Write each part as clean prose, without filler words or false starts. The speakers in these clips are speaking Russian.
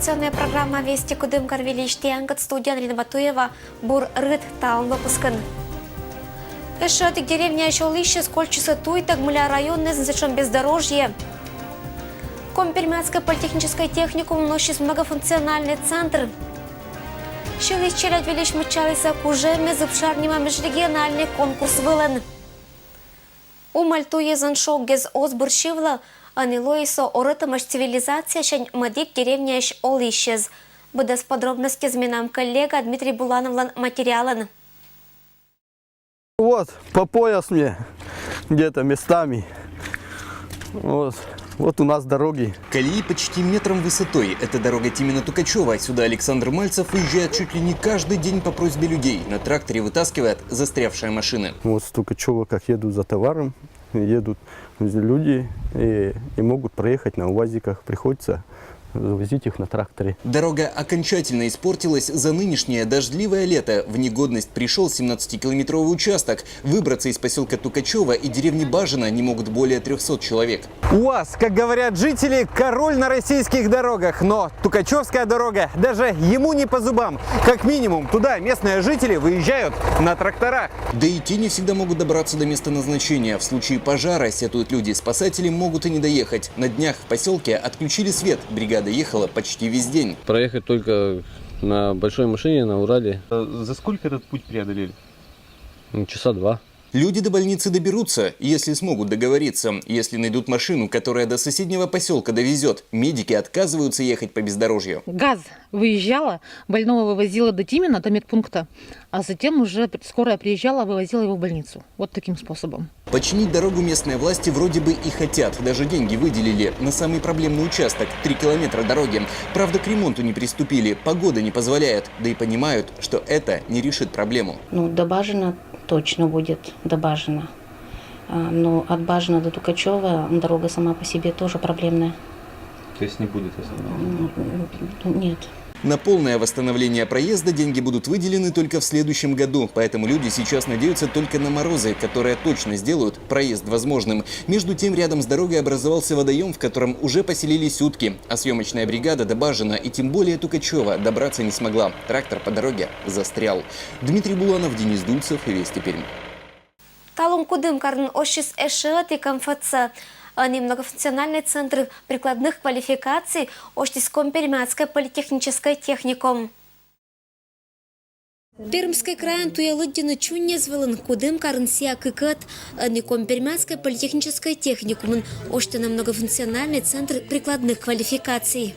Информационная программа «Вести Кудым Карвилич Тиангат», студия Анрина Батуева, Бур Рыд Таун выпускан. Эшатик деревня Щелыще, Скольчиса Туйтак, Мля районный, зачем бездорожье. Компермятское политехническое техникум носит многофункциональный центр. Щелыще Лядвилич мчалися кужеме зубшарнима межрегиональный конкурс вылен. У Мальтуе заншок гез озбуршивла, а не лоисо орытымаш цивилизация шань мадик деревня Щелыщез. Будас подробности зменам коллега Дмитрий Булановлан материалан. Вот, по пояс мне, где-то местами. Вот у нас дороги. Колеи почти метром высотой. Это дорога Тимина-Тукачева. Сюда Александр Мальцев уезжает чуть ли не каждый день по просьбе людей. На тракторе вытаскивает застрявшие машины. Вот с Тукачева, как едут за товаром, едут люди и могут проехать на УАЗиках. Приходится завозить их на тракторе. Дорога окончательно испортилась за нынешнее дождливое лето. В негодность пришел 17-километровый участок. Выбраться из поселка Тукачева и деревни Бажина не могут более 300 человек. УАЗ, как говорят жители, король на российских дорогах. Но Тукачевская дорога даже ему не по зубам. Как минимум, туда местные жители выезжают на тракторах. Да и те не всегда могут добраться до места назначения. В случае пожара, сетуют люди, спасатели могут и не доехать. На днях в поселке отключили свет. Бригада ехала почти весь день. Проехать только на большой машине, на Урале. За сколько этот путь преодолели? Часа 2. Люди до больницы доберутся, если смогут договориться. Если найдут машину, которая до соседнего поселка довезет. Медики отказываются ехать по бездорожью. ГАЗ выезжала, больного вывозила до Тимина, до медпункта, а затем уже скорая приезжала, вывозила его в больницу. Вот таким способом. Починить дорогу местные власти вроде бы и хотят. Даже деньги выделили на самый проблемный участок – 3 километра дороги. Правда, к ремонту не приступили, погода не позволяет. Да и понимают, что это не решит проблему. До Бажина точно будет, до Бажина. Но от Бажина до Тукачева дорога сама по себе тоже проблемная. То есть не будет остановки? Нет. На полное восстановление проезда деньги будут выделены только в следующем году. Поэтому люди сейчас надеются только на морозы, которые точно сделают проезд возможным. Между тем, рядом с дорогой образовался водоем, в котором уже поселились утки. А съемочная бригада до Бажина и тем более Тукачева добраться не смогла. Трактор по дороге застрял. Дмитрий Буланов, Денис Дульцев, Вести Пермь. Талум Кудым Карн Ошис Эшет и КМФЦ. Они многофункциональный центр прикладных квалификаций Оштиском Пермятское политехническое техникум. Пермский край Туялыддина Чунезвелен Кудым Карнсия Кыкат, Ником Пермятское политехническое техникум, Оштина многофункциональный центр прикладных квалификаций.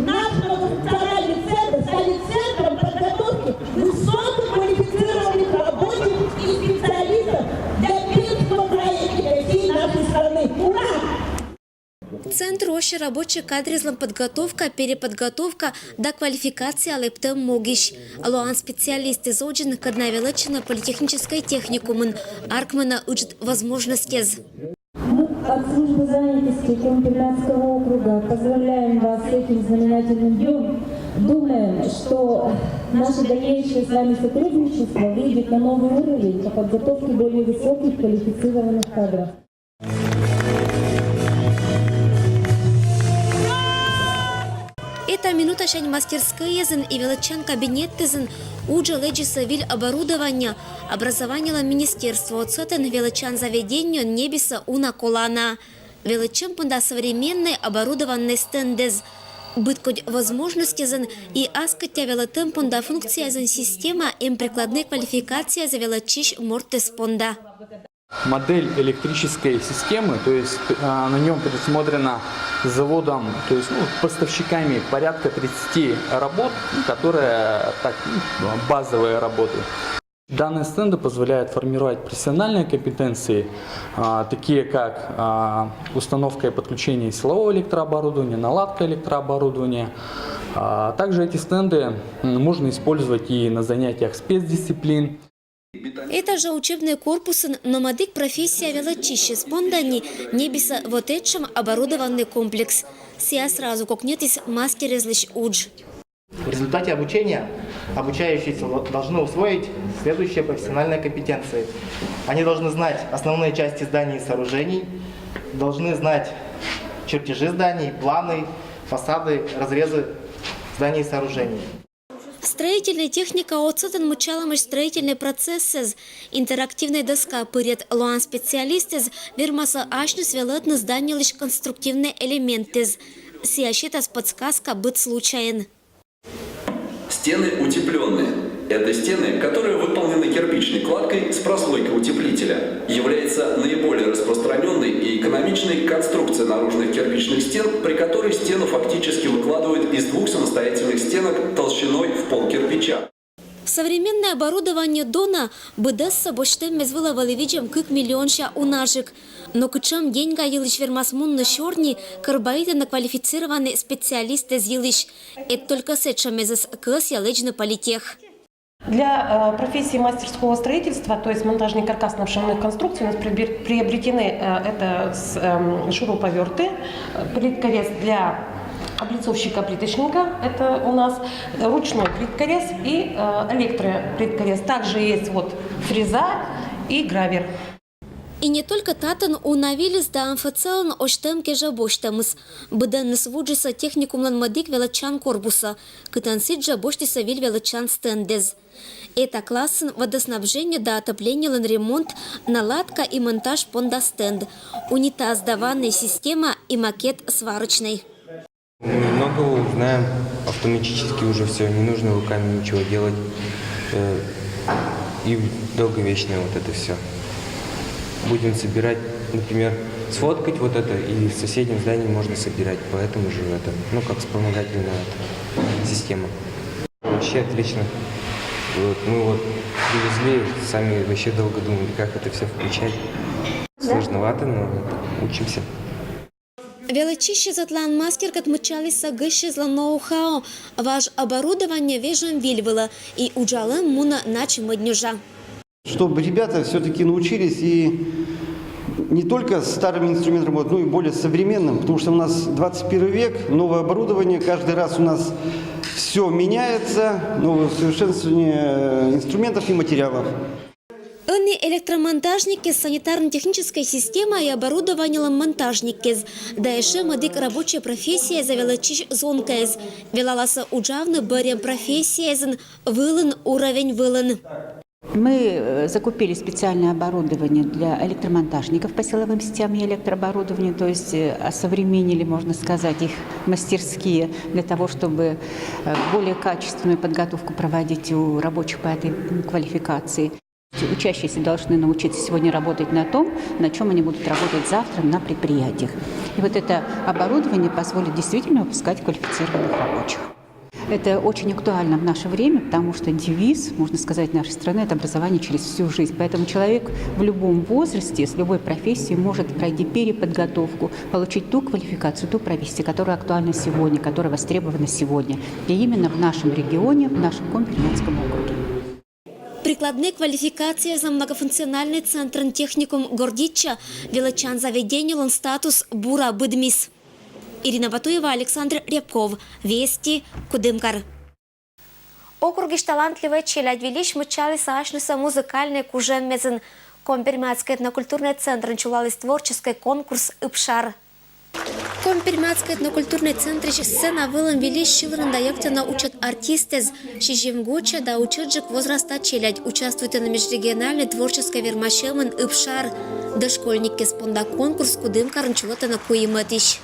Наш многофункциональный центр станет центром подготовки высококвалифицированных работников и специалистов для Пермского края и для всей нашей страны. Ура! Центр оши рабочий кадризлом подготовка, переподготовка до квалификации алептем могиш. Алуан специалисты зоджин каднавелачина политехнической техникумын. Аркмана учит возможности. Мы от службы занятости Пермского округа поздравляем вас с этим знаменательным днем. Думаем, что наше дальнейшее с вами сотрудничество выйдет на новый уровень по подготовке более высоких квалифицированных кадров. Это минута шань мастерские и величан кабинет уджа леджисавиль оборудования образования министерства отсотен величан заведения небеса уна колана. Величан пунда современный оборудованный стендез. Быткодь возможности и аскатя велотем пунда функция система им прикладной квалификации за величиш мортеспонда. Модель электрической системы, то есть на нем предусмотрено заводом, то есть поставщиками порядка 30 работ, которые базовые работы. Данные стенды позволяют формировать профессиональные компетенции, такие как установка и подключение силового электрооборудования, наладка электрооборудования. Также эти стенды можно использовать и на занятиях спецдисциплин. Это же учебные корпусы, но мадик профессия велочище спондани небеса вот этим оборудованный комплекс. Сия сразу как нет из мастерезлищ удж. В результате обучения обучающиеся должны усвоить следующие профессиональные компетенции. Они должны знать основные части зданий и сооружений, должны знать чертежи зданий, планы, фасады, разрезы зданий и сооружений. Строительная техника оцетен мучаламыш строительный процесс интерактивная доска перед луан специалистез вермаса ашнус велетны здание лишь конструктивные элементы. Сиащита с подсказка быть случайен. Стены утепленные. Это стены, которые выполнены кирпичной кладкой с прослойкой утеплителя. Является наиболее распространенной и экономичной конструкцией наружных кирпичных стен, при которой стену фактически выкладывают из двух самостоятельных стенок толщиной в пол кирпича. Современное оборудование Дона быдесса боштем мезвыловали видим как миллионша унажик. Но кычам деньга елыш вермасмунны шорни карбаиты на квалифицированные специалисты елыш. Это только сетша мезес кыс ялечный политех. Для профессии мастерского строительства, то есть монтажных каркасно-обшивных конструкций, у нас приобретены шуруповерты, плиткорез для облицовщика-плиточника, это у нас ручной плиткорез и электроплиткорез. Также есть фреза и гравер. И не только татан унавились да амфацелан оштемке жабоштамыс. Быдан свуджиса техникум ланмадик велачан корпуса, кытансит жабоштиса виль велачан стендез. Это классын водоснабжение да отопление ланремонт, наладка и монтаж понда стенд, унитаз да ванная система и макет сварочный. Мы много знаем автоматически уже все, не нужно руками ничего делать. И долговечное это все. Будем собирать, например, сфоткать это, и в соседнем здании можно собирать. Поэтому же это, как вспомогательная система. Вообще отлично. Мы привезли, сами вообще долго думали, как это все включать. Сложновато, но учимся. Величище затлан мастер отмечалися гыще зла ноу-хау. Ваш оборудование вежем вильвало и уджалым муна начим днюжа. Чтобы ребята все-таки научились и не только с старыми инструментами работать, но и более современным, потому что у нас 21 век, новое оборудование, каждый раз у нас все меняется, новое усовершенствование инструментов и материалов. Они электромонтажники, санитарно-техническая система и оборудование монтажники. Да еще мадик рабочая профессия за величиш зонкез. Велаласа уджавны берем профессия вылын уровень вылын. Мы закупили специальное оборудование для электромонтажников по силовым сетям и электрооборудованию, то есть осовременили, можно сказать, их мастерские для того, чтобы более качественную подготовку проводить у рабочих по этой квалификации. Учащиеся должны научиться сегодня работать на том, на чем они будут работать завтра на предприятиях. И это оборудование позволит действительно выпускать квалифицированных рабочих. Это очень актуально в наше время, потому что девиз, можно сказать, нашей страны – это образование через всю жизнь. Поэтому человек в любом возрасте, с любой профессией может пройти переподготовку, получить ту квалификацию, ту профессию, которая актуальна сегодня, которая востребована сегодня. И именно в нашем регионе, в нашем Компермянском округе. Прикладные квалификации за многофункциональный центр техникум Гордича величан заведение лон статус Бура Быдмис. Ирина Ватуева, Александр Рябков. Вести, Кудымкар. Округиш талантливый челядь велич мычали саашнуса музыкальный кужем мезен. Компермятский этнокультурный центр начулалась творческий конкурс «Ипшар». Компермятский этнокультурный центр сцена вылом вели щилран даяктена учат артисты с Шижемгуча да учеджик возраста челядь участвуют на межрегиональной творческой вермашемен «Ипшар». Дошкольники спонда конкурс Кудымкар начулата на Куиматищ.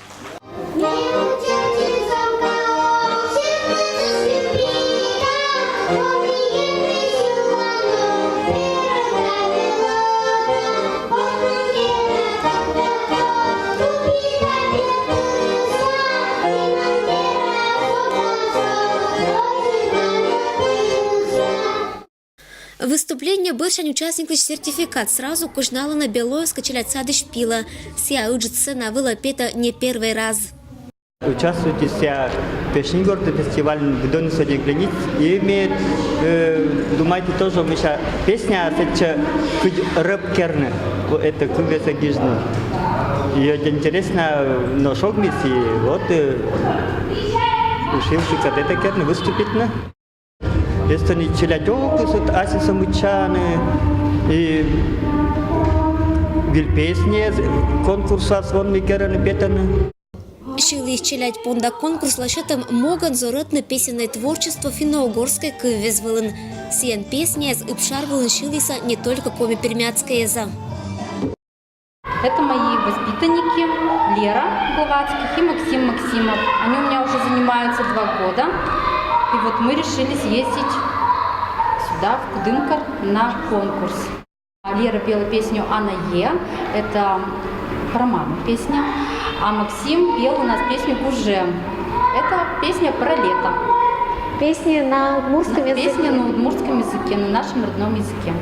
Выступление бывший участник сертификат сразу кужнала на белое скачалять сады шпила. Ся учится на вылопета не первый раз. Участвуйте в песни города фестиваль в Доне сегодня границ и имеет, думаете тоже, выше песня, это рэп керны, это кубеса гижны. И очень интересно, но шок миссии, решил, когда это керны выступить на. Если не челядёк, вот аси самучаны и вил песни конкурса с вон микерами петаны. Шили исчелять понда конкурс лашетом моган зоротны песенное творчество финно-угорской кывезвылын. Сиен песня из Ипшарвылын шилиса не только коми пермяцкая за. Это мои воспитанники Лера Гловацких и Максим Максимов. Они у меня уже занимаются 2 года. И вот мы решили съездить сюда, в Кудымкар, на конкурс. Лера пела песню «Анна Е». Это про маму песня. А Максим пел у нас песню «Гуже». Это песня про лето. Песня на удмуртском языке? Песня на удмуртском языке, на нашем родном языке.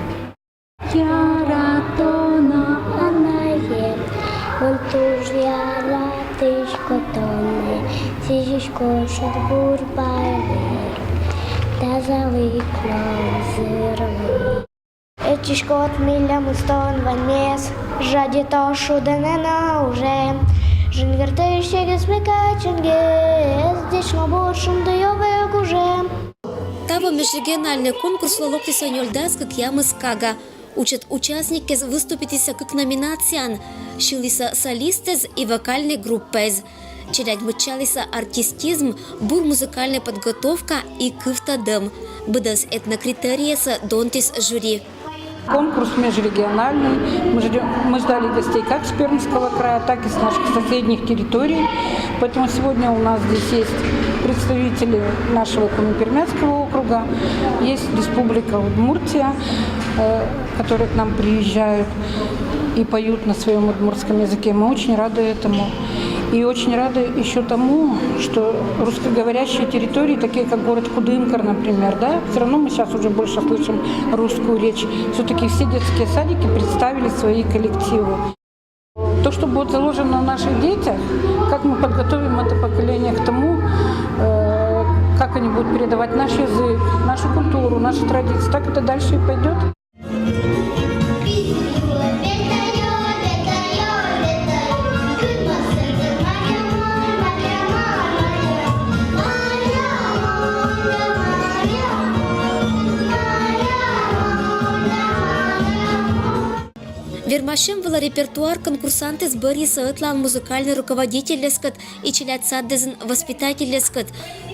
Etişkot millam uston vanmes, жади то шуденена уже. Жингертейшек смекаченге, здесь на большем даёвек уже. Таво межрегиональный конкурс лолоктиса нёльдас как ямыс кага. Учат участники выступить как номинациан, шилиса солистез и вокальной группез. Челядь мычалиса артистизм, бур музыкальная подготовка и кыфтадым. Быдас этнокритериеса донтис жюри. Конкурс межрегиональный. Мы ждали гостей как с Пермского края, так и с наших соседних территорий. Поэтому сегодня у нас здесь есть представители нашего Коми-Пермяцкого округа, есть Республика Удмуртия, которые к нам приезжают и поют на своем удмуртском языке. Мы очень рады этому. И очень рады еще тому, что русскоговорящие территории, такие как город Кудымкар, например, да, все равно мы сейчас уже больше слышим русскую речь. Все-таки все детские садики представили свои коллективы. То, что будет заложено в наших детях, как мы подготовим это поколение к тому, как они будут передавать наш язык, нашу культуру, наши традиции, так это дальше и пойдет. Вермашем был репертуар конкурсанты с Бориса Этлан, музыкальный руководитель лескат и челят саддезен воспитатель лескат.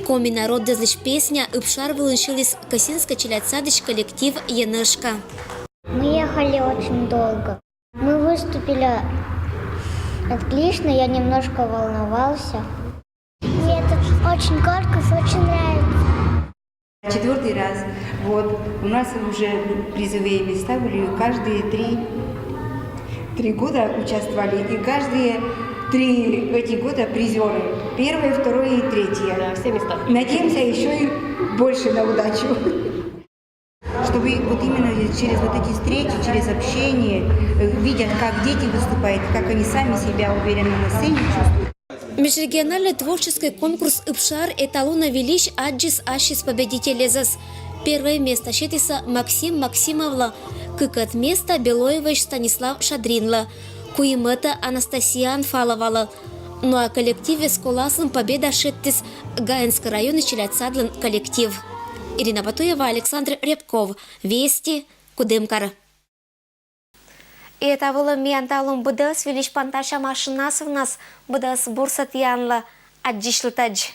Коми народ дезлиш песня Ипшар вылыншились Косинска челят садыш коллектив Янышка. Мы ехали очень долго. Мы выступили отлично, я немножко волновался. Мне этот очень конкурс очень нравится. 4-й раз. Вот. У нас уже призовые места были каждые 3 года участвовали, и каждые 3 эти года призеры. 1-е, 2-е и 3-е. Да, все места. Надеемся еще и больше на удачу. Чтобы вот именно через вот эти встречи, через общение, видят, как дети выступают, как они сами себя уверенно на сцене чувствуют. Межрегиональный творческий конкурс «Ипшар» эталона велич Аджис Ашис победитель Лезас. 1 место щетиса Максим Максимовла, кыкат место Белоевич Станислав Шадринла, куимета Анастасия Анфаловала. Ну а коллективе с коласом победа шеттис Гаинский район и Челядсадлан коллектив. Ирина Батуева, Александр Рябков. Вести, Кудымкар. И это было мианталум бдас велич панташа машинас в нас бдас бурсат янла аджишлутадж.